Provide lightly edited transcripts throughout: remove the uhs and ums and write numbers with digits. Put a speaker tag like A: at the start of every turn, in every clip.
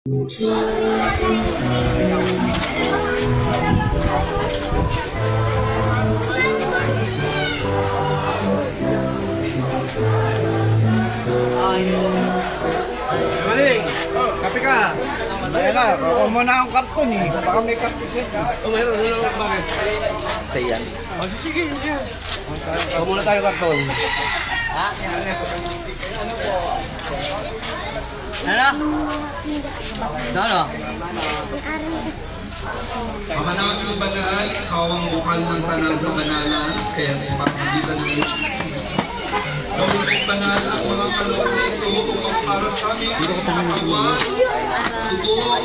A: Maling, kape ka. Ayan na, kuha mo na ang karton eh. Baka may karton siya.
B: Mayroon. Bakit?
C: Sa yan.
B: Sige. Kuha muna tayo karton.
C: Ha? Ano?
D: Ama namin banal, ikaw ang bukal ng tanang kabanalan, kaya sa pagkagitan mo. Gawin banal ang mga kaloob na ito upang para sa aming katawan, dugo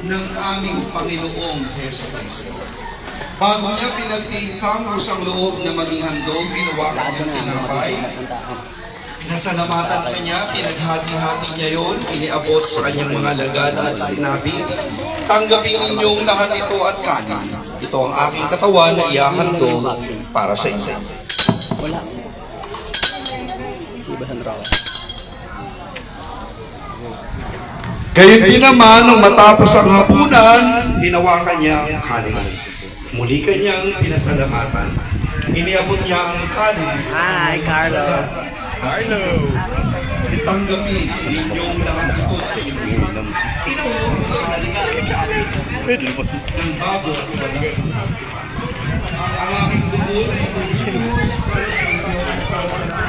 D: ng aming Panginoong Heso Kristo. Bago niya pinagtiisang kusang loob na maging handog, ginawa kanyang tinapay. Pinasalamatan kanya, pinaghati-hati niya yon, iniabot sa kanyang mga lagad at sinabi, tanggapin ninyong lahat ito at kanin. Ito ang aking katawan na ihahandog para sa inyo.
C: Wala. Ibahan raw.
D: Gayun din naman, nung matapos ang hapunan, hinawakan niya ang kalis. Muli kanyang pinasalamatan. Iniabot niya ang kalis.
C: Hi, Carlo.
D: Carlo! Itanggapin ninyong lahat ito. Ng bago at wala. Ang aming dugo ay Jesus Christ.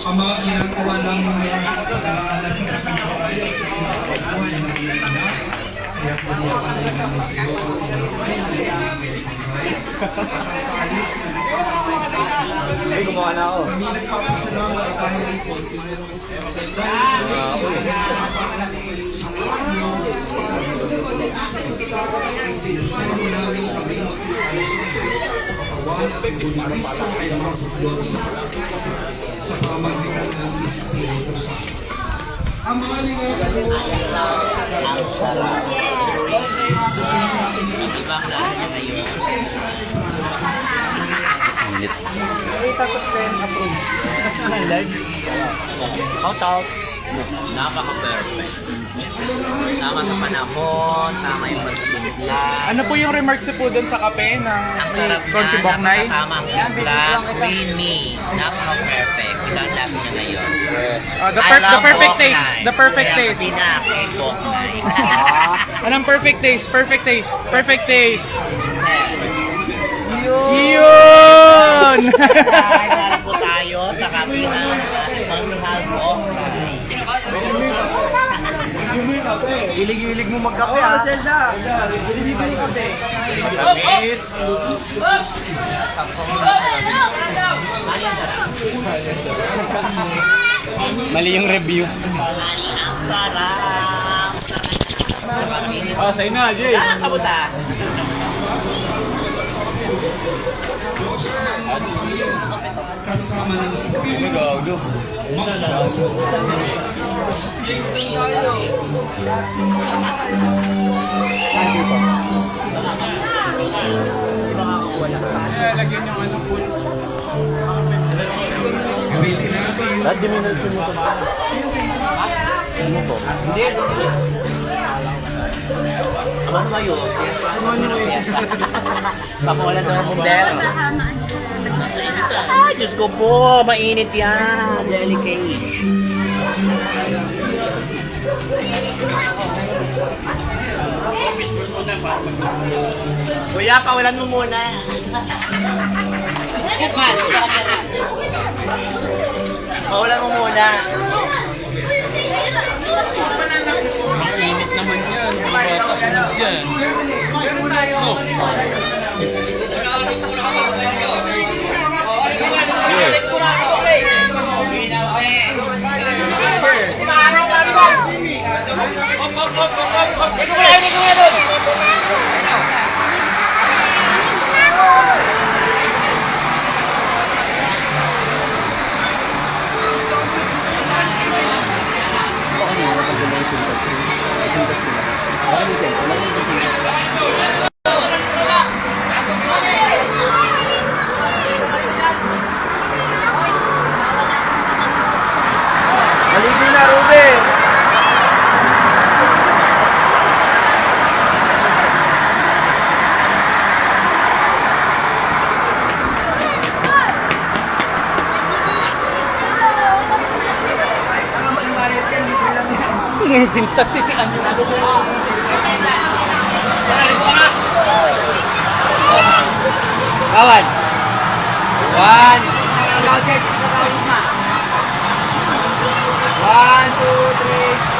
D: Ama, ginagawa ng mga anak sa kapitbahay at pagbuhay ng iyong anak. Kaya po niya panalingan mo sa iyo ang tinapay na iyong pinagbuhay. Pagkakalis na
A: Ay, gumawa na ako.
D: kami nagpapasalamat dahil ang kontinero sinasama namin kami mag-isayos sa katawan at Kristo ay magbuklod sa pamagitan ng Espiritu Santo. Ang mga lingap po
C: Ang sarap. Ibang lasa niya ngayon. Init.
A: Ay, tapos 10 approve. Live.
C: Shout out. Napaka-perfect. Tama sa panahon, tama yung pagtimpla.
A: Ano po yung remarks niyo po doon sa kape ng
C: Ang sarap
A: Conchi
C: niya,
A: Boknay?
C: napakatama ang timpla, creamy, napaka-perfect. Ibang lasa niya ngayon.
A: The
C: I love
A: perfect
C: Boknay.
A: taste. The perfect
C: Kaya
A: taste.
C: pinaki Boknay.
A: Anong perfect taste? Perfect taste. Perfect taste.
C: Yun!
A: Yun!
C: Ay, harap po tayo sa kape na Manghihal Boknay.
A: Hilig-hilig mo magkape ha? Zelda! Hilig-hilig mo kape. Matamis. Mali yung review.
C: Ang sarap!
A: Oh, sa'yo na, Jay.
C: Kamuta!
D: kasama ng Espiritu magpapasok.
A: Lagyan yung ano full.
C: Dati mo na ito mo ito. Ano to? Hindi. Ano ba yun? Ano yun? Papawalan daw ang bumbero. Ay, Diyos ko po. Mainit yan. Delicate. Kuya, pawalan mo muna. Pawalan mo muna.
B: Sunog yan.
A: Maligo na, Ruben!
B: Sintas si ano. Kawan. One. 1, 2, 3.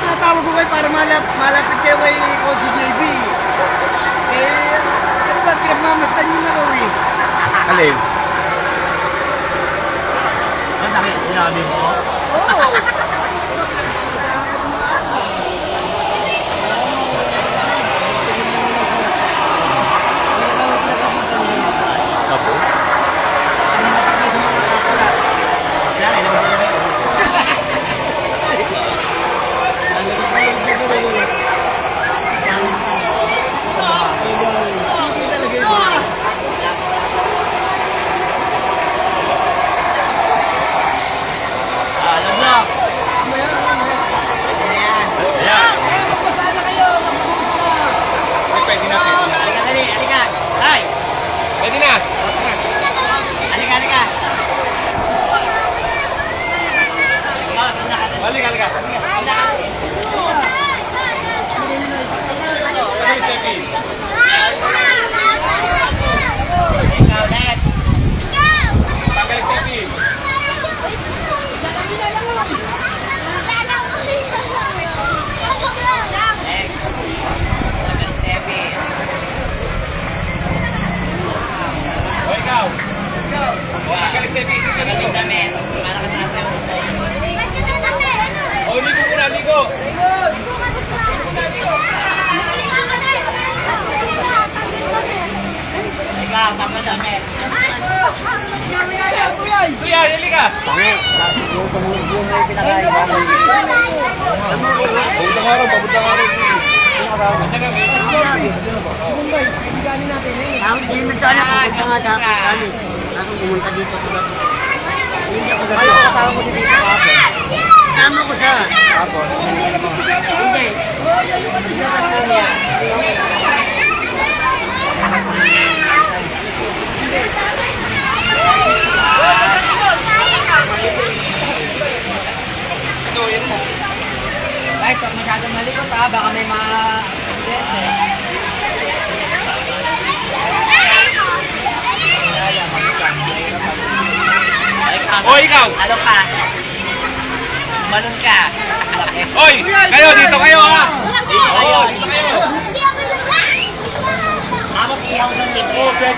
A: Natawag ko kayo para malapit kayo kay Coach JB. Eh, ano ba, pinagmamastan nyo na Rory?
C: Alin?
A: Ang sakit, sinabi mo? Oo! Ikaw, tama damit.
B: Kuya, hili ka!
E: Ang dinadala ko kung nga dapat kami. Ako pumunta dito sa bato. Hindi ako gano'n. Ayaw kasama ko dito ako. Kasama ko siya. Ako? Hindi.
A: Guys, pag masyadong malikot ha, baka may mga accident
B: O, ikaw!
A: Ano ka? Malun ka.
B: Oy! Kayo, dito kayo ha!
A: Dito kayo.
B: Dito kayo!
A: Tapos ihaw ng libre.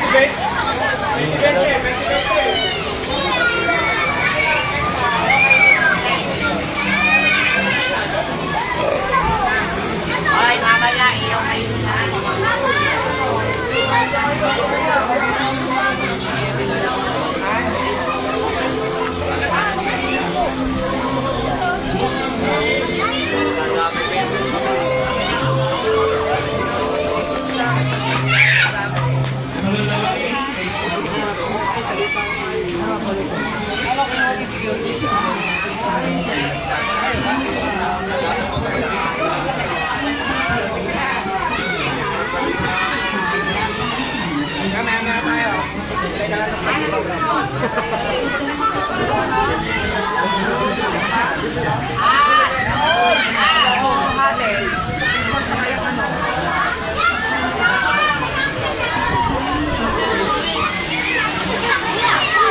A: Ay, mamaya, ihaw na yun na.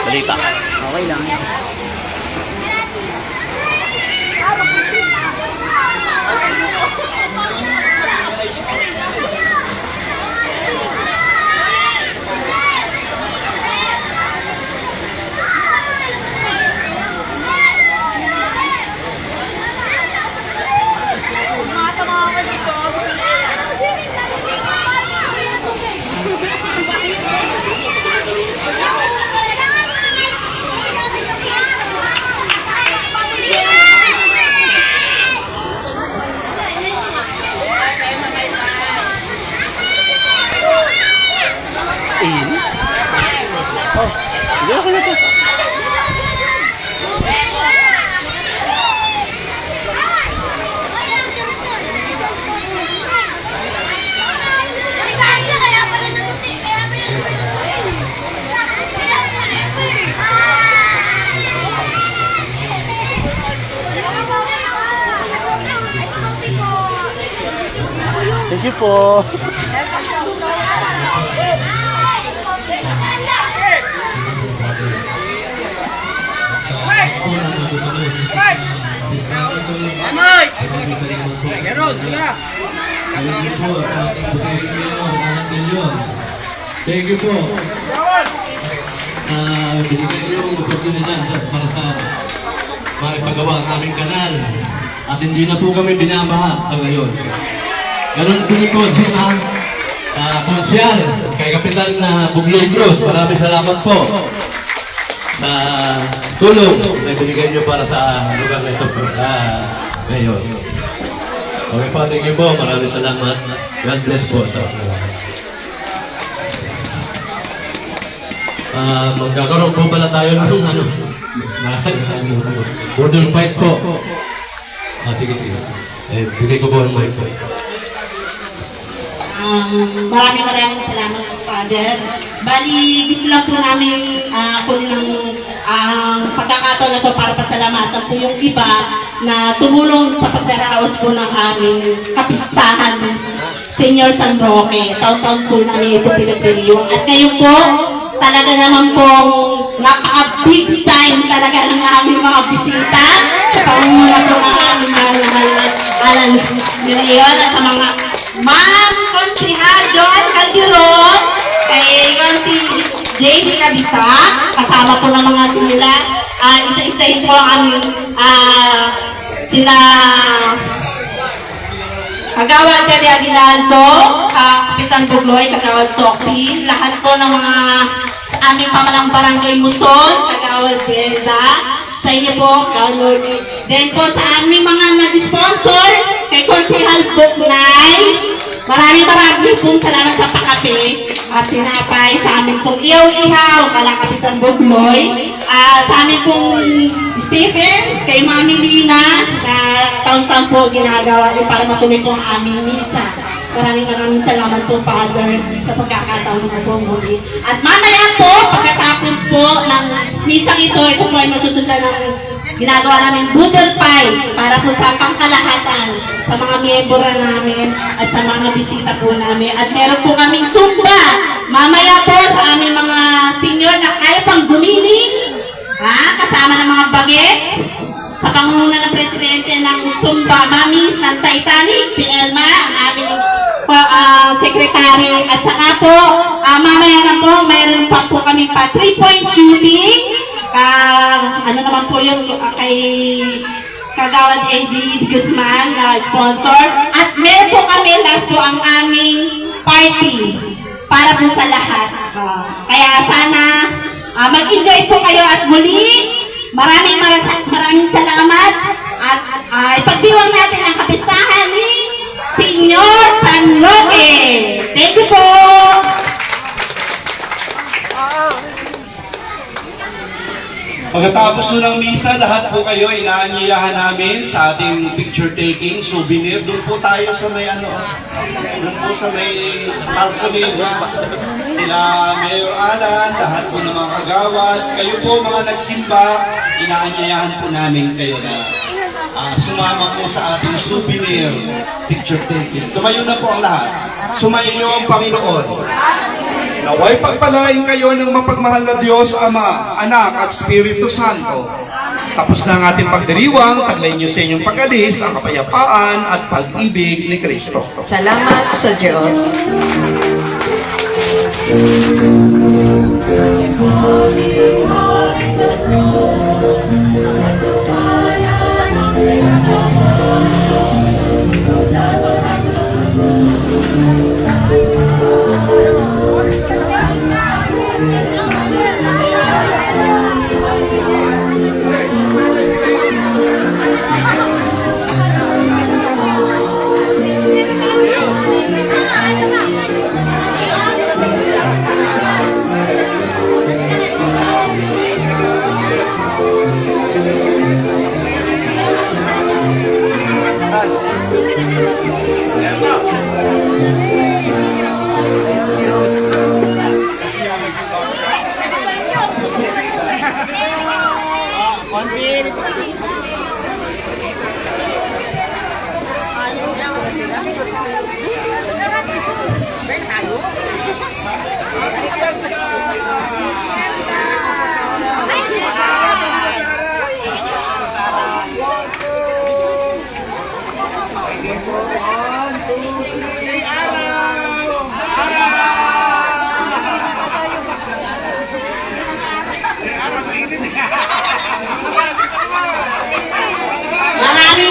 C: Balita.
E: Okay lang.
C: Hindi ako na to. Thank you po.
F: Thank you po. Binigyan niyo yung oportunidad para sa maipagawa ang aming kanal. At hindi na po kami binabaha sa ngayon. Ganun din po sa konsyal, kay Kapitan Bugloy Cruz. Maraming salamat po sa tulong na binigyan niyo para sa lugar na ito ngayon. Okay po, thank you po. Maraming salamat. God bless po sa magkakaroon po pala tayo ng border fight po. Sige. Bigay ko po ang mic po.
G: Maraming salamat, Father. Bali, gusto lang po namin kunin ang pagkakataon na ito para pasalamatan po yung iba na tumulong sa pagdaraos po ng aming kapistahan, Senior San Roque. Taon-taon po namin ito pinagdiriwang. At ngayon po, talaga naman pong napaka-big time talaga ng aming mga bisita sa pangunguna po ng aming mahal na Alan Mirion at sa mga Ma'am Konsihal Joan Calderon, kay Konsi J.D. Cabita, kasama po ng mga nila. Isa-isahin po ang aming sila Kagawad Terry Aguinaldo, Kapitan Bugloy, Kagawad Sophie, lahat po ng mga aming pamalang barangay Muson, Kagawad Brenda, sa inyo po, Kalord. Then po sa aming mga nag-sponsor, kay Konsehal Buknay, maraming pong salamat sa pakape at tinapay sa amin pong ihaw-ihaw, Kalakapitan Bugloy, sa amin pong Stephen, kay Mami Lina, na taon-taon po ginagawa para matuloy po ang aming misa. Maraming salamat po, Father, sa pagkakataon na po muli. At mamaya po, pagkatapos po ng misang ito po ay masusundan ng ginagawa namin Boodle Pie para po sa pangkalahatan sa mga miyembro namin at sa mga bisita po namin. At meron po kaming Zumba. Mamaya po sa aming mga senior na kaya pang gumiling, kasama ng mga bagets, sa pangunguna ng presidente ng Zumba Mamis ng Titanic, si Elma, ang aming secretary. At saka po, mamaya na po, mayroon pa po kami pa 3-point shooting. Ano naman po yung kay Kagawad Andy Guzman na sponsor. At meron po kami last po ang aming party para po sa lahat. Kaya sana mag-enjoy po kayo at muli. Maraming salamat at ipagdiwang natin ang kapistahan ni Senyor San Roque. Thank you po!
D: Pagkatapos ng misa, lahat po kayo inaanyayahan namin sa ating picture taking, souvenir. Doon po tayo sa may doon po sa may balcony. Sila Mayor Alan, lahat po ng mga kagawad. Kayo po mga nagsimba, inaanyayahan po namin kayo na sumama po sa ating souvenir picture taking. Tumayo na po ang lahat. Sumayo ang Panginoon. Naway pagpalain kayo ng mapagmahal na Diyos, Ama, Anak at Espiritu Santo. Tapos na ang ating pagdiriwang, taglayin niyo sa inyong pag-alis ang kapayapaan at pag-ibig ni Kristo.
E: Salamat sa Diyos.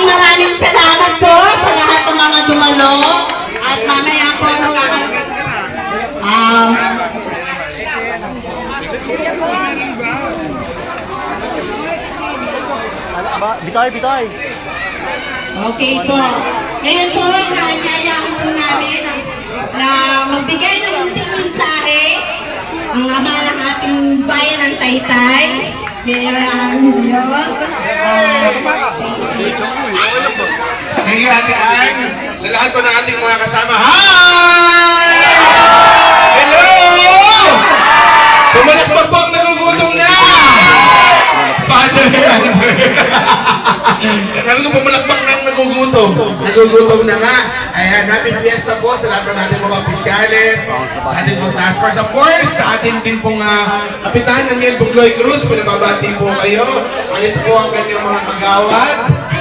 G: Maraming salamat po sa lahat ng mga dumalo at mamaya po
C: Bitay.
G: Okay po. Ngayon po, naanyayahan po namin na magbigay ng munting mensahe ang ama ng ating bayan ng Taytay.
B: Thank you, Ate Ann. Sa lahat po ng ating mga kasama. Hi! Hello! Pumalakpak po ang nagugutom na! Father! Sabi ko pumalakpak na ang nagugutom. Nagugutom na nga. Ayan, happy fiesta po sa lahat ng ating mga opisyales, ating mga task force. Of course, sa ating din pong Kapitan Daniel Bugloy Cruz, pinababati po kayo. Andito po ang kanyang mga kagawad.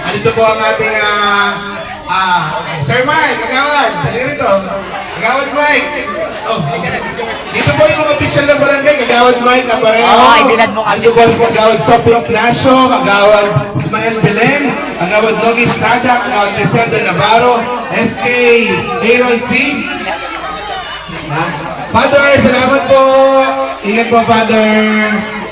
B: Andito po ang ating Sir Mike, kagawad. Halika rito. Kagawad Mike. Oh, dito po yung mga official ng barangay, kagawad Mike Aparejo. Andito po si kagawad Sophie Ignacio, kagawad Ismael Belen, kagawad Nogi Estrada, kagawad Griselda Navarro, SK Aaron C. Father, salamat po. Ingat po, Father.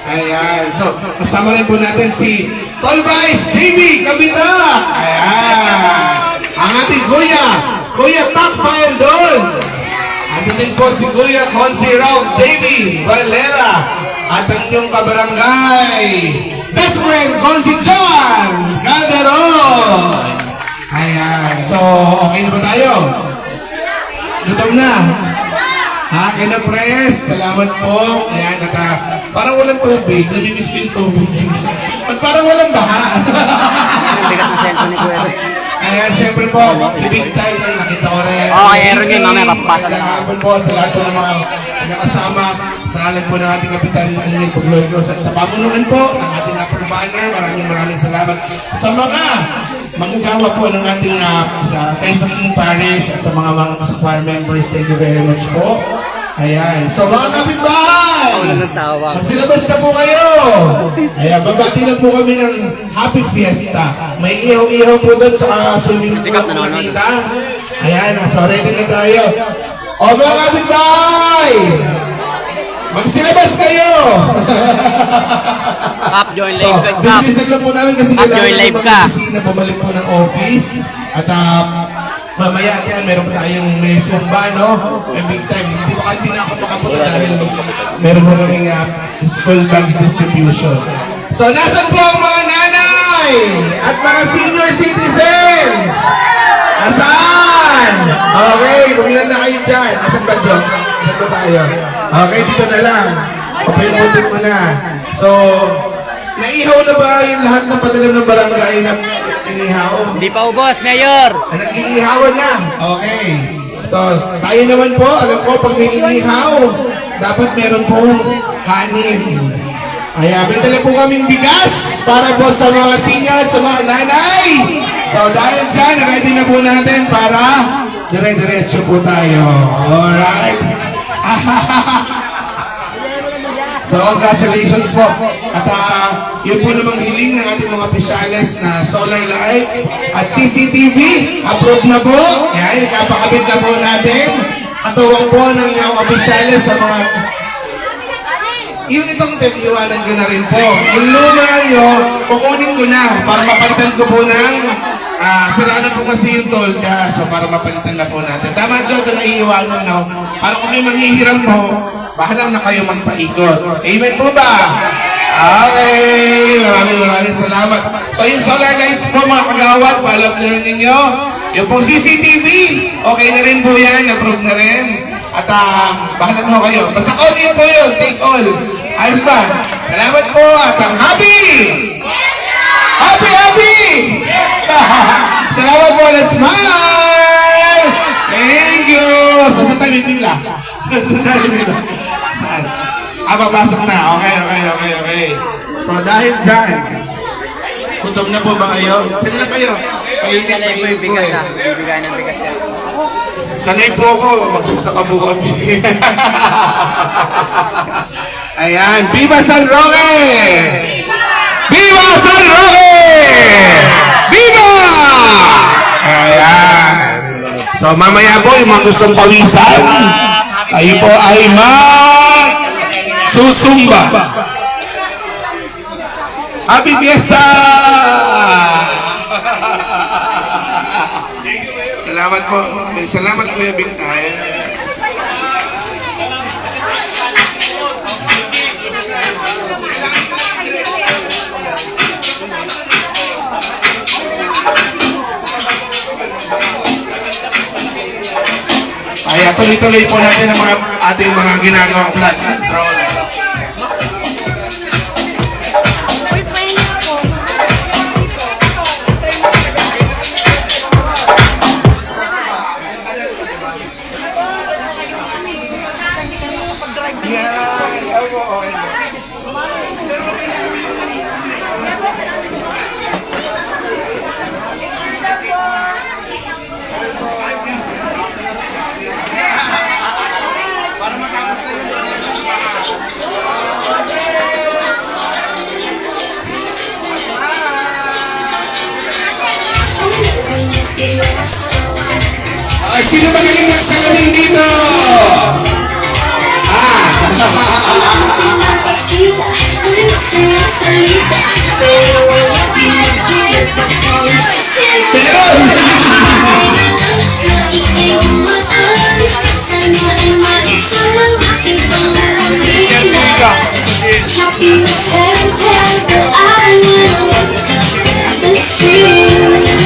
B: Ayan. So, kasama rin po natin si Tol Bryce JB Kabita. Ayan. Ang ating Kuya Top File doon. Ando din po si Kuya Consi Rao JB Valera. At ang inyong kabarangay, best friend, Consi John Calderon. Ayan. So, okay na ba tayo? Gutom na. Ha, kaya na press. Salamat po. Ayan, parang walang tubig. Namimiss ko yung tubig. At parang walang baha.
E: Bigat na cellphone ni Kuya.
B: Ayan, syempre po, si Big Time na nakita ko rin.
E: Oo, kay Aaron yun, mamaya papapasa na.
B: Kahapon po sa lahat po ng mga nakasama. Sa ngalan po ng ating kapitan, Angel Pagloyos. At sa pamunuan po ng ating upper banner, maraming salamat sa mga manggagawa po ng ating sa Taste of King Paris at sa mga choir members. Thank you very much po. Ayan. So mga kapitbahay, magsilabas na po kayo. Ayan, babati na po kami ng Happy Fiesta. May ihaw-ihaw po doon sa swimming pool na nakita. Ayan, so ready na tayo. O mga kapitbahay, magsilabas kayo!
E: Kap, join live ka, Kap.
B: Bibilisan lang po namin kasi
E: Kap, join live ka.
B: na bumalik po ng office. At mamaya yan, meron po tayong may sumba, no? May big time. Hindi ko hindi na ako makapunta dahil meron po kaming school bags distribution. So, nasan po ang mga nanay at mga senior citizens? Nasaan? Okay, bumilan na kayo dyan. Nasaan ba, John? Nasaan ba tayo? Okay, dito na lang. Papayamutin mo na. So, naihaw na ba yung lahat ng padalam ng barangay na inihaw?
E: Hindi pa ubos, Mayor.
B: Nag-inihawan na. Okay. So, tayo naman po, alam ko, pag may inihaw, dapat meron pong kanin. Kaya may dala po kaming bigas para po sa mga senior at sa mga nanay. So, dahil dyan, ready na po natin para dire-diretso po tayo. Alright? So, congratulations po. At yun po namang hiling ng ating mga opisyales na solar lights at CCTV. Approve na po. Yan, ikapakabit na po natin. Katuwang po ng opisyales sa mga... Yung itong iwanan ko na rin po. Yung luma nyo, kukunin ko na para mapalitan ko po ng... sira na po kasi yung toll gas. So, para mapalitan na po natin. Tama, Joe, ito na iiwanan, no? Para kung may manghihiram po, bahala na kayo magpaikot. Amen po ba? Okay. Maraming salamat. So, yung solar lights po, mga kagawad, follow up na rin ninyo. Yung pong CCTV, okay na rin po yan. Approve na rin. At bahala na kayo. Basta all in po yun. Take all. Ayos ba? Salamat po. At ang happy! Happy! Salamat po. Let's smile! Thank you! So, sa tayo bigla. Papasok na. Okay. So, dahil dyan, gutom na po ba kayo? Saan na kayo?
E: Bibigay mo yung bigas, ha? Bibigay ng bigas yan.
B: Sanay po ako, magsasaka po kami. Ayan, Viva San Roque! Viva San Roque! Viva! Ayan. So mamaya po, yung mga gustong pawisan, tayo po ay susumba. Happy Fiesta! Salamat po. Salamat Kuya Big Time. Kaya tuloy-tuloy po natin ang ating mga ginagawang flat control. Sino magaling magsalamin dito?
H: Happiness and temper, I am the street.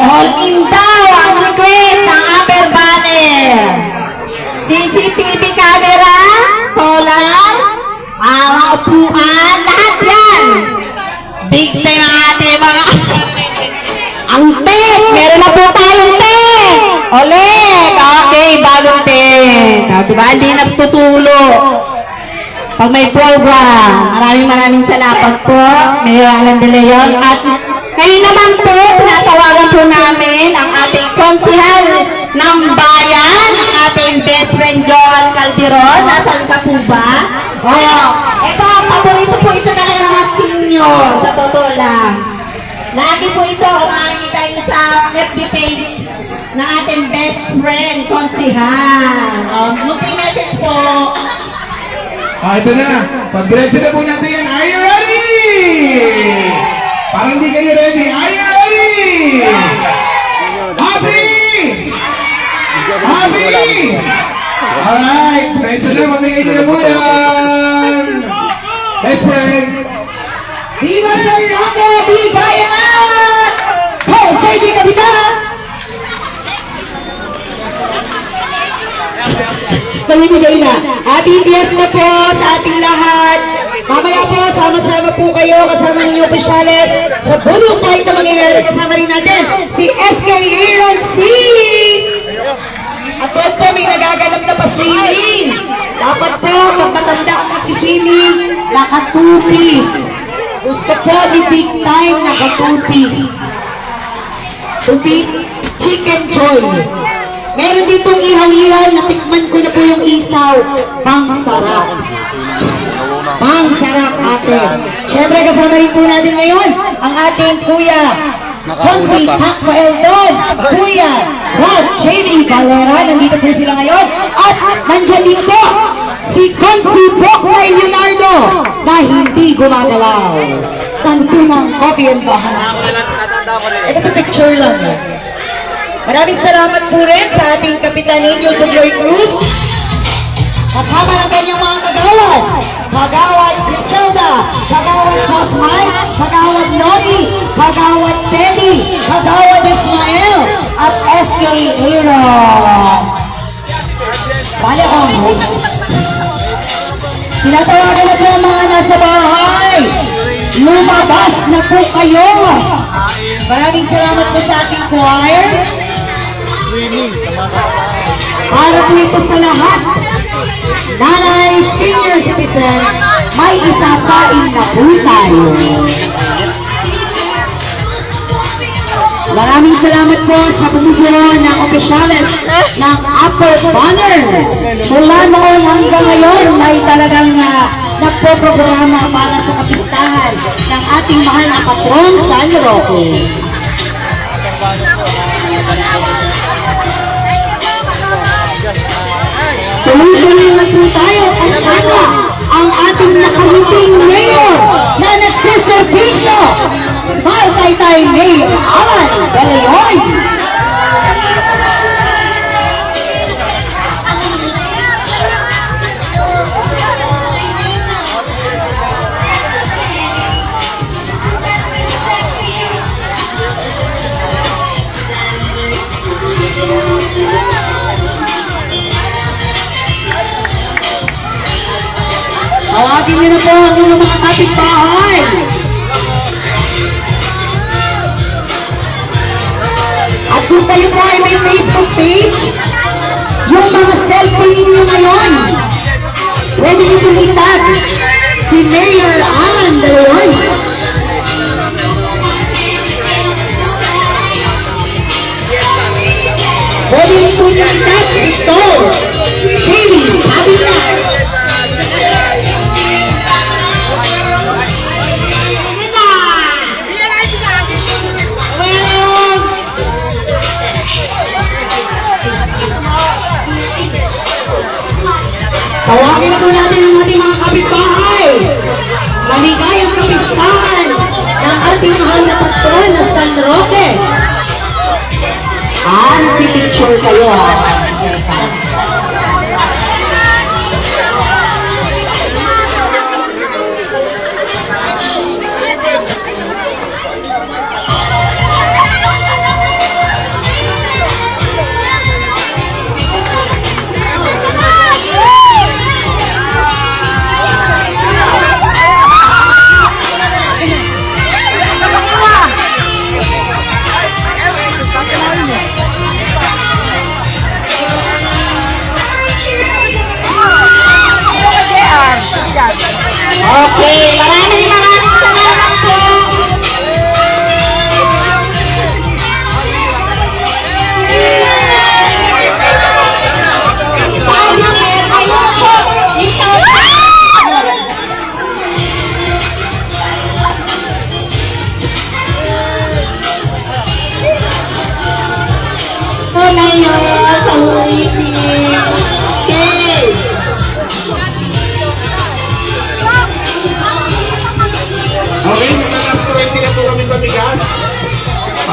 G: All in daw ang request ng upper banner. CCTV camera, solar, mga upuan, lahat yan. Big time ang ating mga... Ang tent! Meron na po tayong tent! Ulit! Okay, bagong tent. Diba? Hindi na tutulo. Pag may program, maraming salamat po. Mayor Alan De Leon. At ngayon naman po, tinatawagan po namin ang ating konsihal ng bayan, ang ating best friend Joan Calderon. Nasaan ka po ba? Oh, ito, paborito po ito na ng mga senior, sa totoo lang. Lagi po ito, makikita niyo sa FB page ng ating best friend, konsihal. Looking message po.
B: Ito na. Pag-diretso na po natin yan. Are you ready? Parang hindi kayo ready. Are you ready? Happy! Happy! Alright. Diretso na. Mamigay niyo na po yan. Best friend.
E: Viva San Roque! Viva yan! Ho! JB Kapitan! Pamimigay na. Happy Fiesta po sa ating lahat. Mamaya po, sama-sama po kayo kasama ng opisyales sa Bulong Fight na mangyayari. Kasama rin natin si SK Aaron C. At doon po may nagaganap na pa-swimming. Dapat po, pag matanda ang magsiswimming, naka-2-piece. Gusto po ni Big Time naka-2-piece. 2-piece chicken joy. Meron ditong ihaw-ihaw, natikman ko na po yung isaw. Pang sarap. Pang sarap ate. Siyempre kasama rin po natin ngayon ang ating kuya Consi Takpa Eldon, kuya Rob Jamie Valera. Nandito po sila ngayon. At nandyan din po si Consi Bokray Leonardo na hindi gumagalaw. Tantunang copy and bahan. Ito sa picture lang eh. Maraming salamat po rin sa ating Kapitan Angel Dugloy Cruz. Kasama ng kanyang mga kagawad. Kagawad Griselda, Kagawad Cosmay, Kagawad Noni, Kagawad Teddy, Kagawad Ismael, at SK Aaron. Bale ang host. Tinatawagan na po ang mga nasa bahay. Lumabas na po kayo. Maraming salamat po sa ating choir. Para po ito sa lahat. Nanay, senior citizen, may isasain na po tayo. Maraming salamat po sa pamumuno ng opisyales ng Upper Banner. Mula noon hanggang ngayon, may talagang nagpo-programa para sa kapistahan ng ating mahal na patron, San Roque. Tuloy-tuloy na po tayo kasama ang ating nakaliting mayor na nagsiservisyo. Smile Taytay Mayor Alan Balayoy. Tawagin niyo na po ang inyong mga kapitbahay. At kung kayo po ay may Facebook page, yung mga selfie ninyo ngayon, pwede niyo tumitag si Mayor Alan Balayoy. Pwede niyo tumitag si Tol Jamie Habitat. Tawagin po natin ang ating mga kapitbahay. Maligayang kapistahan ng ating mahal na patron na San Roque. Nagpipicture kayo Okay, maraming salamat po.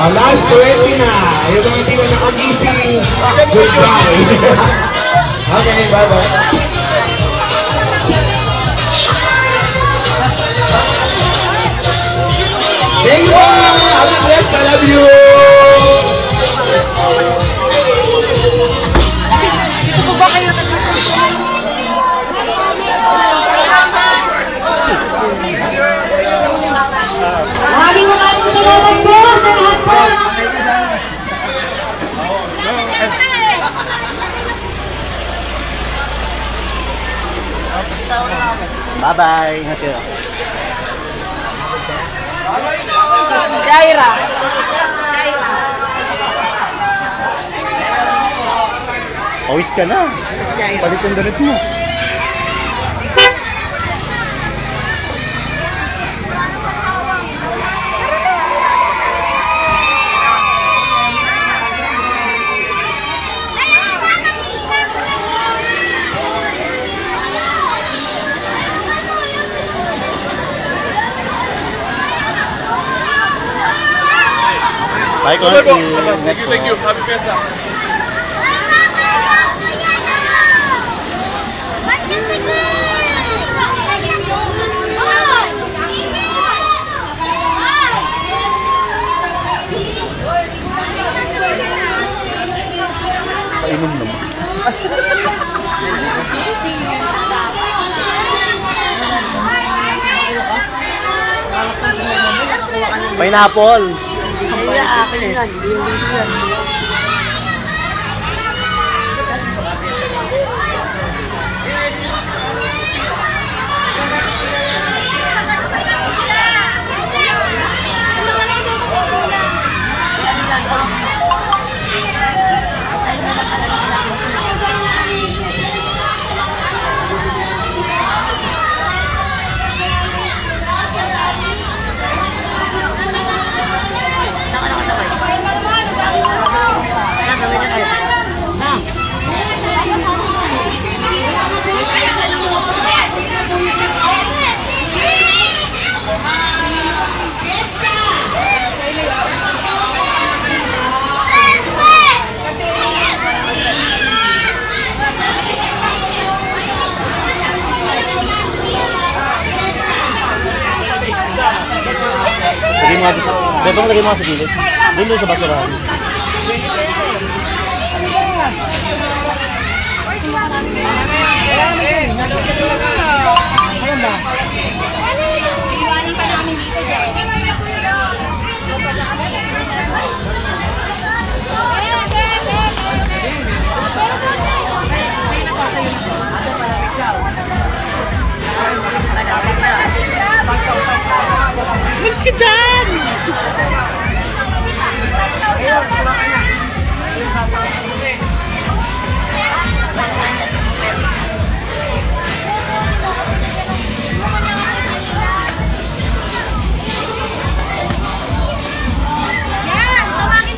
B: Last 20 na. Yung mga hindi na nakagising, goodbye. Okay, bye-bye. Thank you po! Happy Fiesta! Love you!
E: Maraming salamat po sa lahat po.
C: Bye-bye. Ingat kayo.
A: Jaira.
C: Pawis ka na. Palit yung damit mo. Bye, Consi.
B: Thank you. Happy Fiesta!
C: Painom naman. Pineapple. Lagay mo nga sa... Bebang lagay mo nga sa gilid. Doon sa basurahan.
E: Miss ka dyan!
H: Yan, tawagin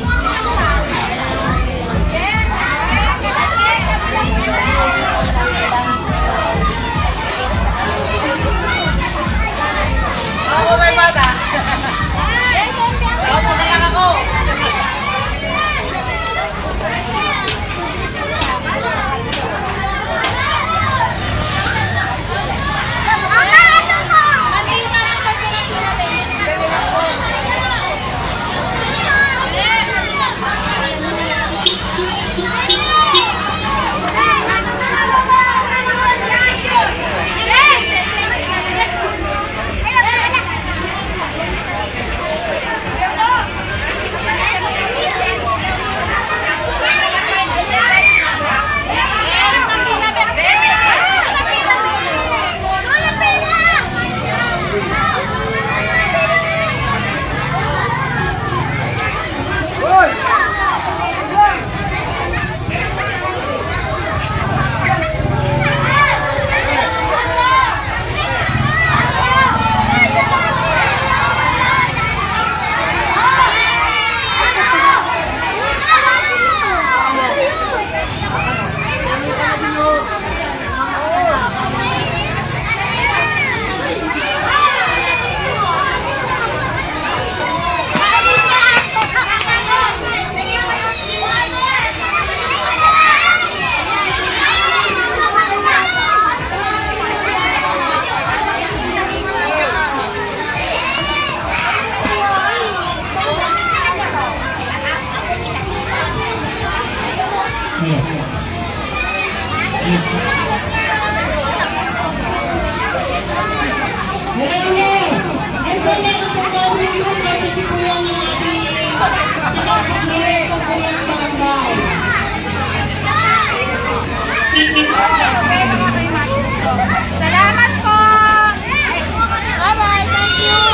H: Salamat po! Bye-bye! Thank you!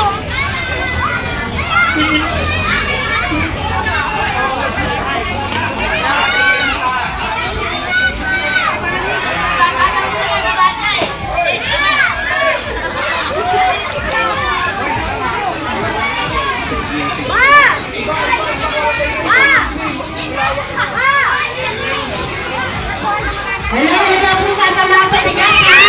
E: Wala, wala po sasama sa bigas, ha?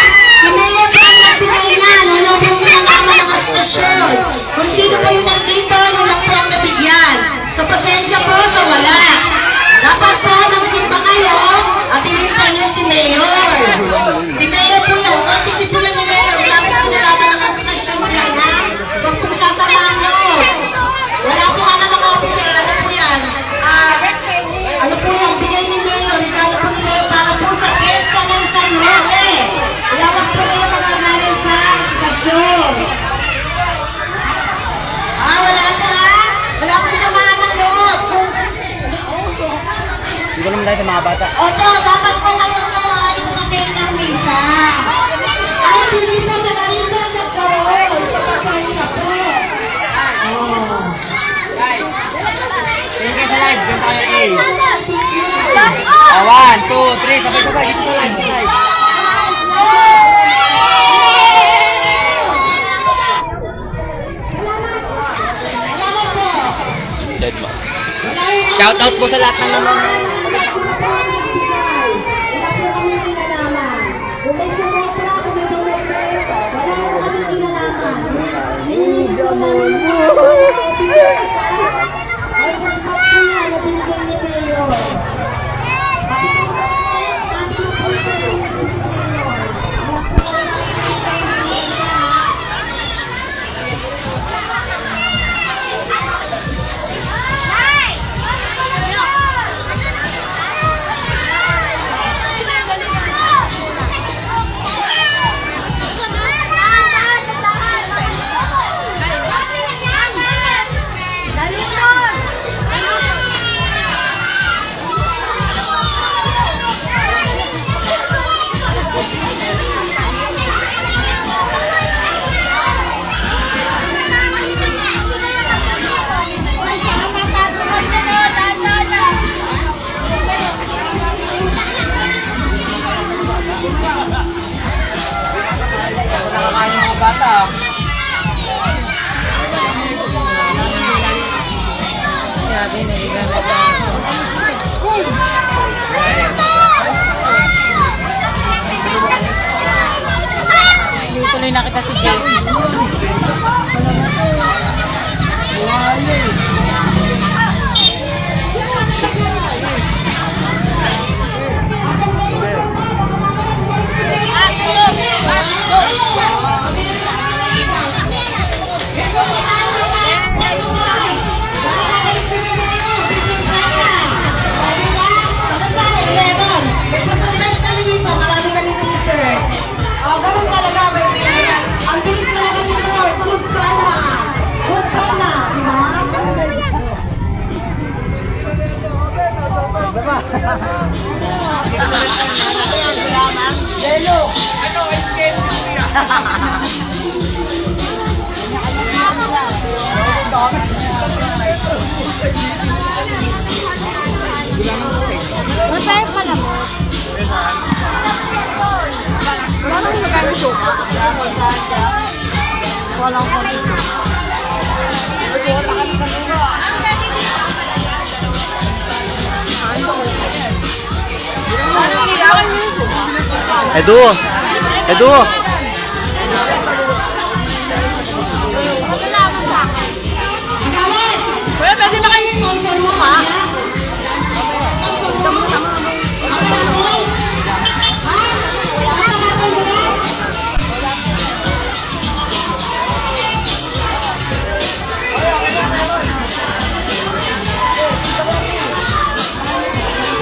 E: Si Mayor po ang nagbigay niyan. Wala pong kinalaman ng asosasyon. Kung sino po yung nandito, yun lang po ang nabigyan. So, pasensya po sa wala. Dapat po nagsimba kayo at inintay niyo si Mayor. Si Mayor po yan. Kasi po yan ni Mayor. Wala pong kinalaman ng asosasyon dyan, ha? Huwag pong sasamahan mo. Wala po ka na mga officer. Ano po yan? Ano po yan? Bigay ni Mayor. Regalo po ni Mayor para po sa piyesta ng San Roque. Lawak po kayo magagaling sa stasyon. Wala po ha? Wala po samahan ng loob.
C: Hindi ko naman tayo mga bata.
E: Opo, dapat po ngayon po ay umatin ng misa. Kahit hindi po nagalito nagkaroon sa pasensya po.
C: Tingin kayo sa live. Doon tayo A.
E: Oh,
C: 1, 2, 3. Sabay-sabay. Dito sa live. Dead ma. Shoutout po sa lahat ng naman.
I: Tuloy na kita si Jay.
E: Ganun talaga, baby. Ang bilis talaga ni Lord. Good ka na. Good ka na.
A: Yelo! Ano, ice cream?
I: Masaya pa naman. Wala nang magkano show ka? Walang konti.
C: Edu! Edu!
I: Kuya, pwede na kayo sponsor mo, ha?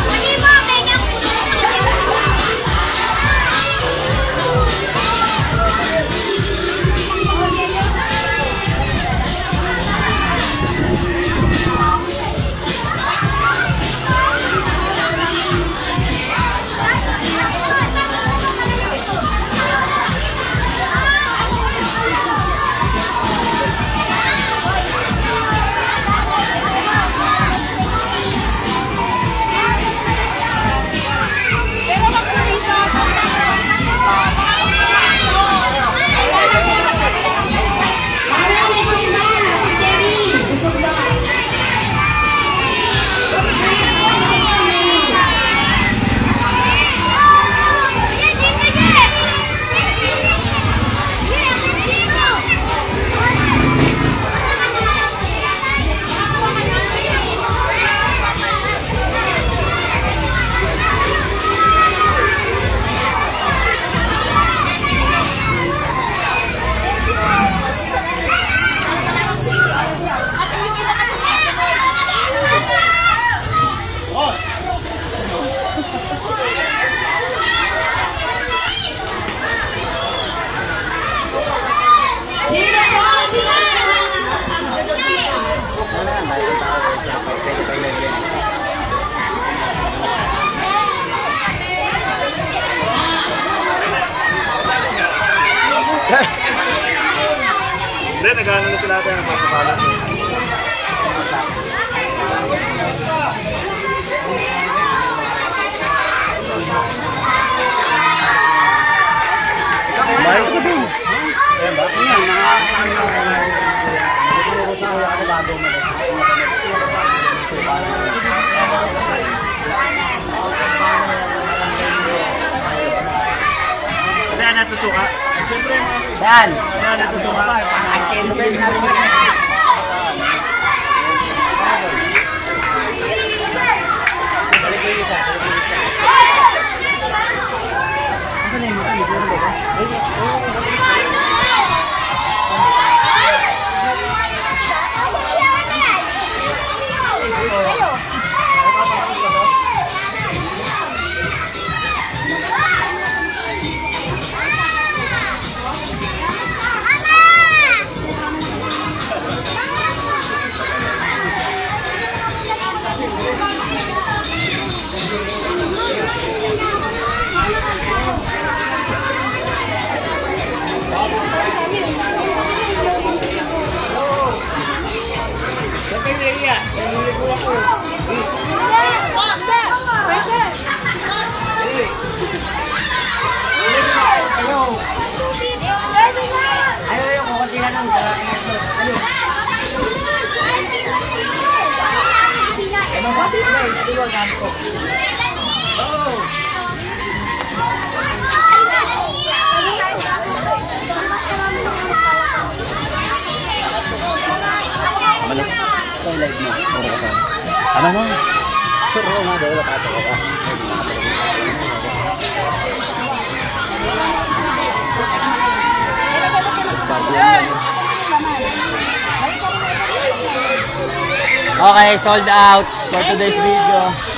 H: Hindi mo, kaya
C: Hindi, nag-ano na sila ito yung papapalan. Bayo ko din. Saan natusuka? Saan? Saan natusuka? Tama na. Pero nga daw nakatawa ka.
A: Okay, sold out for today's video.